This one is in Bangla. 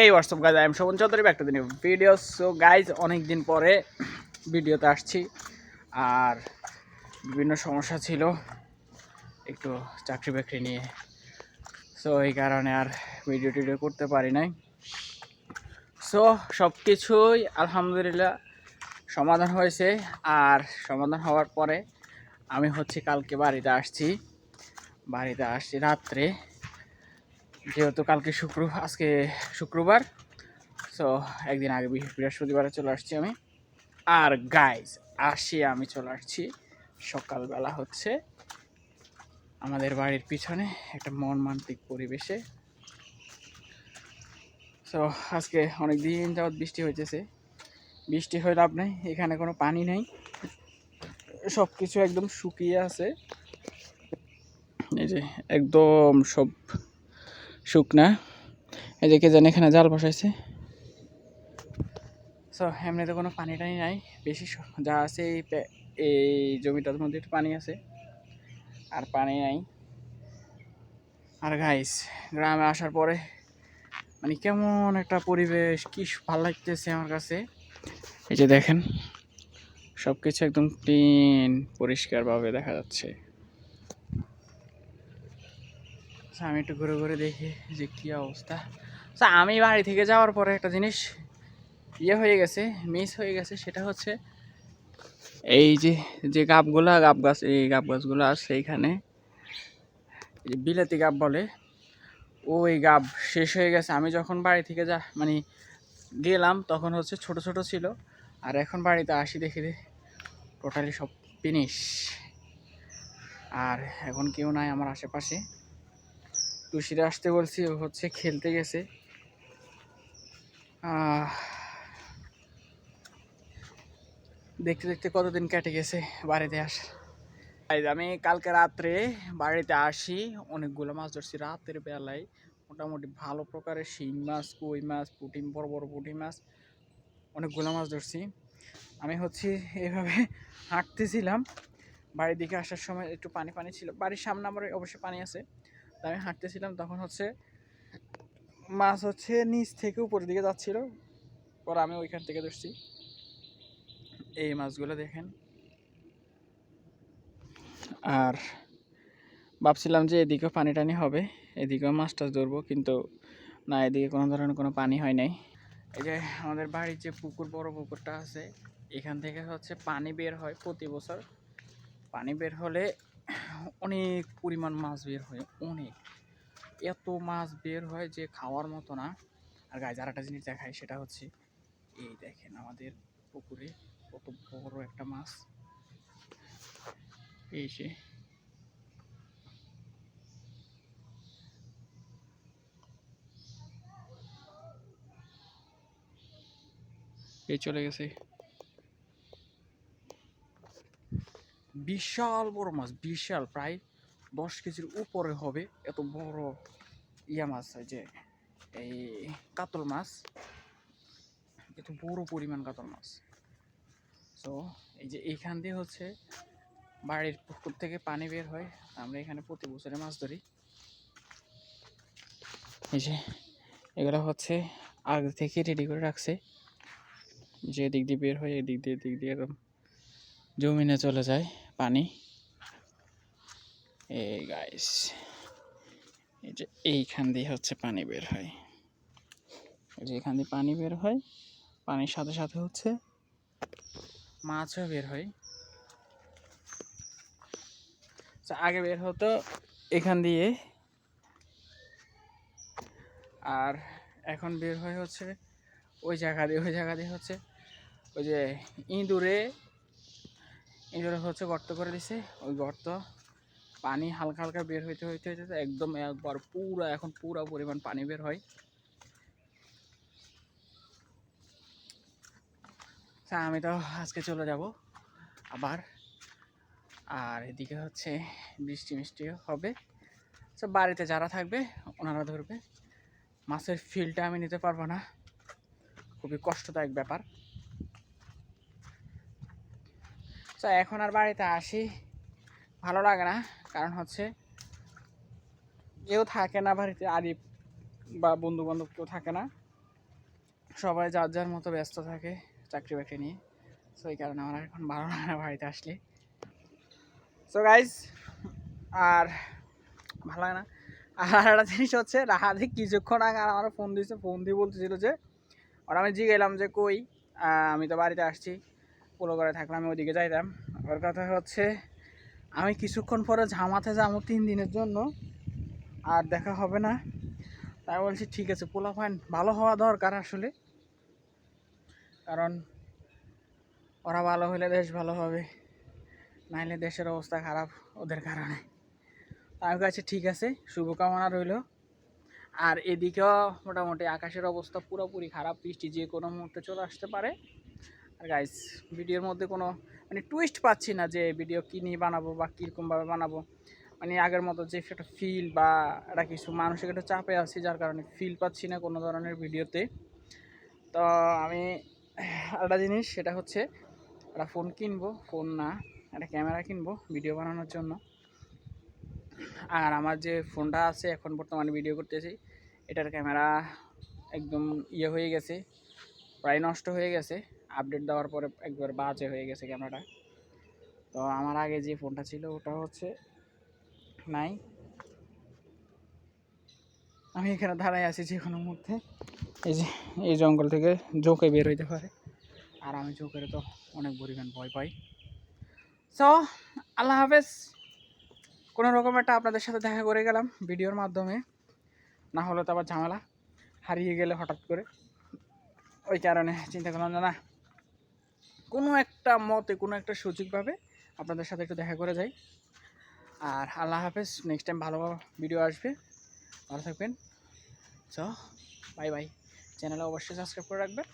এই what's up guys, I am Shovan Chowdhury, back to the new video. So guys, অনেক দিন পরে ভিডিওতে আসছি। আর বিভিন্ন সমস্যা ছিল একটু চাকরি বাকরি নিয়ে, সো এই কারণে আর ভিডিও টিডিও করতে পারি নাই। সো সব কিছুই আলহামদুলিল্লাহ সমাধান হয়েছে। আর সমাধান হওয়ার পরে আমি কালকে বাড়িতে আসছি রাত্রে, যেহেতু কালকে আজকে শুক্রবার। সো একদিন আগে বৃহস্পতিবারে চলে আসছি আমি। আর গাইজ আমি চলে আসছি সকালবেলা আমাদের বাড়ির পিছনে একটা মর্মান্তিক পরিবেশে। সো আজকে অনেক দিন যাবৎ বৃষ্টি হইতেছে। বৃষ্টি হয়ে লাভ নেই, এখানে কোনো পানি নেই, সব কিছু একদম শুকিয়ে আছে। এই যে একদম সব শুকনা। এই যে কে জানে এখানে জাল বসাইছে। সো এমনিতে কোনো পানি টানি নাই, বেশি যা আছে এই জমিটার মধ্যে একটু পানি আছে, আর পানি নাই। আর গাইস, গ্রামে আসার পরে মানে কেমন একটা পরিবেশ, কি ভালো লাগতেছে আমার কাছে। এই যে দেখেন, সব কিছু একদম ক্লিন পরিষ্কারভাবে দেখা যাচ্ছে। আমি একটু ঘুরে ঘুরে দেখি যে কি অবস্থা। আমি বাড়ি থেকে যাওয়ার পরে একটা জিনিস হয়ে গেছে, মিস হয়ে গেছে। সেটা হচ্ছে এই যে গাব গাছ, এই গাব গাছগুলো আছে এইখানে, বিলাতি গাব বলে, ওই গাব শেষ হয়ে গেছে। আমি যখন বাড়ি থেকে গেলাম তখন ছোট ছোট ছিল, আর এখন বাড়িতে আসি দেখি টোটালি সব ফিনিশ। আর এখন কেউ নাই আমার আশেপাশে। তুষিরে আসতে বলছি, ও খেলতে গেছে। দেখতে দেখতে কতদিন কেটে গেছে বাড়িতে আসা। আমি কালকে রাত্রে বাড়িতে আসি, অনেকগুলো মাছ ধরছি রাতের বেলায়। মোটামুটি ভালো প্রকারের শিং মাছ, কই মাছ, পুঁটি, বড় বড় পুঁটি মাছ, অনেকগুলো মাছ ধরছি। আমি এভাবে হাঁটতেছিলাম, বাড়ির দিকে আসার সময় একটু পানি পানি ছিল। বাড়ির সামনে আমার অবশ্যই পানি আছে। তা আমি হাঁটতেছিলাম, তখন মাছ নিচ থেকে উপরের দিকে যাচ্ছিল, পরে আমি ওইখান থেকে ধরছি। এই মাছগুলো দেখেন। আর ভাবছিলাম যে এদিকেও পানি টানি হবে, এদিকেও মাছ টাছ ধরবো, কিন্তু না, এদিকে কোনো ধরনের কোনো পানি হয় নাই। এই যে আমাদের বাড়ির যে পুকুর, বড় পুকুরটা আছে, এখান থেকে পানি বের হয় প্রতি বছর। পানি বের হলে অনেক পরিমাণ মাছ বের হয়, এত মাছ বের হয় যে খাওয়ার মতো না। আর গায়ে আর একটা জিনিস দেখায়, সেটা এই দেখেন আমাদের পুকুরে কত বড় একটা মাছ। এই যে এই চলে গেছে, বিশাল বড় মাছ, বিশাল, প্রায় 10 কেজির উপরে হবে। এত বড় মাছ, যে এই কাতল মাছ, এত বড় পরিমাণ কাতল মাছ। তো এই যে এইখান দিয়ে বাড়ির পুকুর থেকে পানি বের হয়, আমরা এখানে প্রতি বছরে মাছ ধরি। এই যে এগুলো আগে থেকে রেডি করে রাখছে, যে দিক দিয়ে বের হয় এদিক দিয়ে এরকম জমিনে চলে যায় পানি। এই গাইস, এই যে এইখান দিয়ে পানি বের হয়, এই যে এখান দিয়ে পানি বের হয়, পানির সাথে সাথে মাছও বের হয়। আগে বের হতো এখান দিয়ে, আর এখন বের হয় ওই জায়গা দিয়ে ওই যে ইঁদুরে গর্ত করে দিছে। ওই গর্ত পানি হালকা হালকা বের হইতে হইতে হইতে একদম একবার এখন পুরা পরিমাণ পানি বের হয়। আমি তো আজকে চলে যাব আবার। আর এদিকে বৃষ্টি মিষ্টিও হবে। বাড়িতে যারা থাকবে ওনারা ধরবে। মাছের ফিলটা আমি নিতে পারবো না, খুবই কষ্টদায়ক ব্যাপার। এখন আর বাড়িতে আসি ভালো লাগে না, কারণ কেউ থাকে না বাড়িতে, আরিফ বা বন্ধু বান্ধব কেউ থাকে না। সবাই যার যার মতো ব্যস্ত থাকে চাকরি বাকরি নিয়ে। সো এই কারণে আমার এখন ভালো লাগে না বাড়িতে আসলে। সো গাইজ আর ভালো লাগে না। আর একটা জিনিস হচ্ছে রাহাতে কিছুক্ষণ আগে আমার ফোন দিয়েছে, ফোন দিয়ে বলতেছিল যে আর আমি জিজ্ঞেলাম যে কই, আমি তো বাড়িতে আসছি, পোলো করে থাকলে আমি ওইদিকে যাইতাম। ওর কথা হচ্ছে আমি কিছুক্ষণ পরে ঝামাতে যাবো 3 দিনের জন্য, আর দেখা হবে না। তাই বলছি ঠিক আছে, পোলাপান ভালো হওয়া দরকার আসলে, কারণ ওরা ভালো হলে দেশ ভালো হবে, নাইলে দেশের অবস্থা খারাপ ওদের কারণে। আমি কাছে ঠিক আছে, শুভকামনা রইল। আর এদিকেও মোটামুটি আকাশের অবস্থা পুরোপুরি খারাপ, বৃষ্টি যে কোনো মুহূর্তে চলে আসতে পারে। আর গাইস ভিডিওর মধ্যে কোনো মানে টুইস্ট পাচ্ছি না যে ভিডিও কী নিয়ে বানাবো বা কীরকমভাবে বানাবো। মানে আগের মতো যে একটা ফিল বা একটা কিছু মানসিক একটা চাপে আছি, যার কারণে ফিল পাচ্ছি না কোনো ধরনের ভিডিওতে। তো আমি একটা জিনিস, সেটা হচ্ছে একটা ফোন কিনবো, ফোন না একটা ক্যামেরা কিনবো ভিডিও বানানোর জন্য। আর আমার যে ফোনটা আছে এখন বর্তমানে ভিডিও করতেছি, এটার ক্যামেরা একদম ইয়ে হয়ে গেছে, প্রায় নষ্ট হয়ে গেছে। আপডেট দেওয়ার পরে একবার বাজে হয়ে গেছে ক্যামেরাটা। তো আমার আগে যে ফোনটা ছিল ওটা হচ্ছে নাই। আমি এখানে দাঁড়াই আছি, যে কোনো মুহূর্তে এই যে এই জঙ্গল থেকে জোকে বের হইতে পারে, আর আমি জোকের তো অনেক পরিমাণ ভয় পাই। সো আল্লাহ হাফেজ। কোনো রকম একটা আপনাদের সাথে দেখা করে গেলাম ভিডিওর মাধ্যমে, না হলে তো আবার ঝামেলা, হারিয়ে গেলে হঠাৎ করে। ওই কারণে চিন্তা করলাম যে না, কোনো একটা মতে কোনো একটা সুযোগভাবে আপনাদের সাথে একটু দেখা করে যাই। আর আল্লাহ হাফেজ, নেক্সট টাইম ভালো ভিডিও আসবে, ভালো থাকবেন। So bye bye. চ্যানেলে অবশ্যই সাবস্ক্রাইব করে রাখবেন।